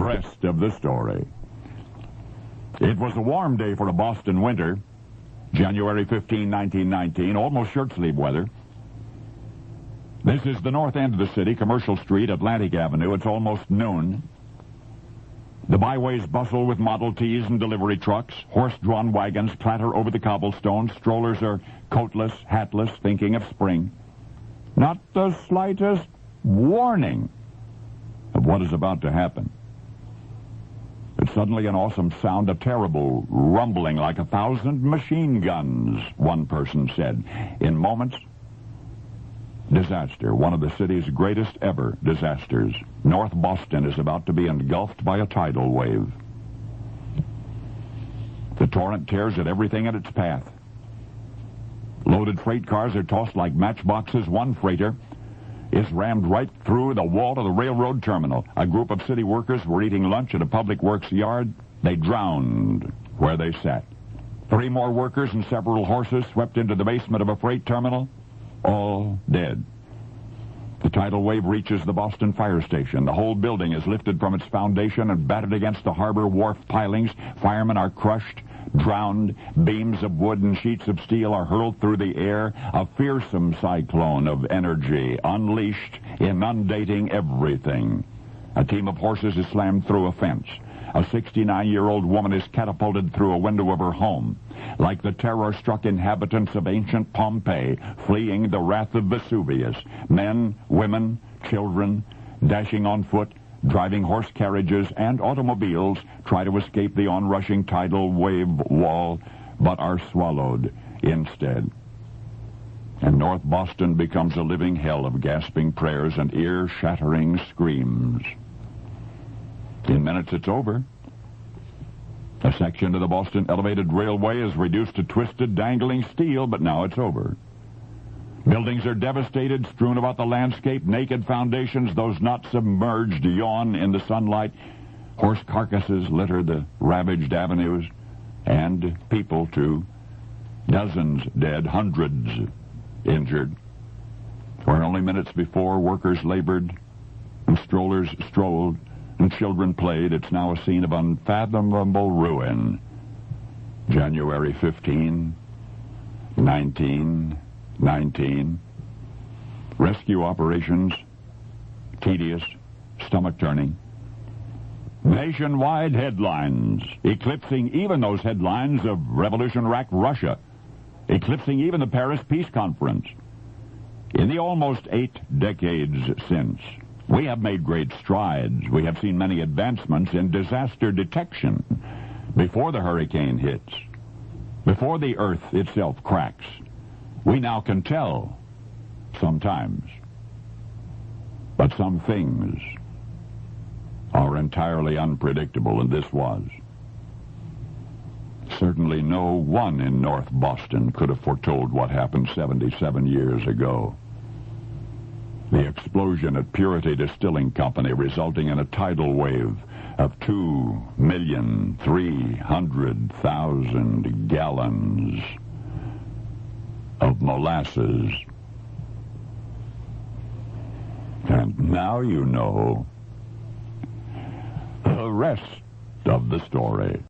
rest of the story. It was a warm day for a Boston winter, January 15, 1919, almost shirt-sleeve weather. This is the north end of the city, Commercial Street, Atlantic Avenue. It's almost noon. The byways bustle with Model Ts and delivery trucks. Horse-drawn wagons clatter over the cobblestones. Strollers are coatless, hatless, thinking of spring. Not the slightest warning of what is about to happen. But suddenly an awesome sound, a terrible rumbling like 1,000 machine guns, one person said. In moments, disaster, one of the city's greatest ever disasters. North Boston is about to be engulfed by a tidal wave. The torrent tears at everything in its path. Loaded freight cars are tossed like matchboxes. One freighter is rammed right through the wall of the railroad terminal. A group of city workers were eating lunch at a public works yard. They drowned where they sat. 3 more workers and several horses swept into the basement of a freight terminal. All dead. The tidal wave reaches the Boston Fire Station. The whole building is lifted from its foundation and battered against the harbor wharf pilings. Firemen are crushed, drowned. Beams of wood and sheets of steel are hurled through the air. A fearsome cyclone of energy, unleashed, inundating everything. A team of horses is slammed through a fence. A 69-year-old woman is catapulted through a window of her home. Like the terror-struck inhabitants of ancient Pompeii, fleeing the wrath of Vesuvius. Men, women, children, dashing on foot, driving horse carriages and automobiles, try to escape the onrushing tidal wave wall, but are swallowed instead. And North Boston becomes a living hell of gasping prayers and ear-shattering screams. In minutes, it's over. A section of the Boston Elevated Railway is reduced to twisted, dangling steel, but now it's over. Buildings are devastated, strewn about the landscape. Naked foundations, those not submerged, yawn in the sunlight. Horse carcasses litter the ravaged avenues. And people, too. Dozens dead, hundreds injured. Where only minutes before, workers labored and strollers strolled and children played, it's now a scene of unfathomable ruin. January 15, 1919. Rescue operations, tedious, stomach-turning. Nationwide headlines, eclipsing even those headlines of revolution-racked Russia, eclipsing even the Paris Peace Conference. In the almost 8 decades since, we have made great strides. We have seen many advancements in disaster detection before the hurricane hits, before the earth itself cracks. We now can tell sometimes, but some things are entirely unpredictable, and this was. Certainly no one in North Boston could have foretold what happened 77 years ago. The explosion at Purity Distilling Company, resulting in a tidal wave of 2,300,000 gallons of molasses. And now you know the rest of the story.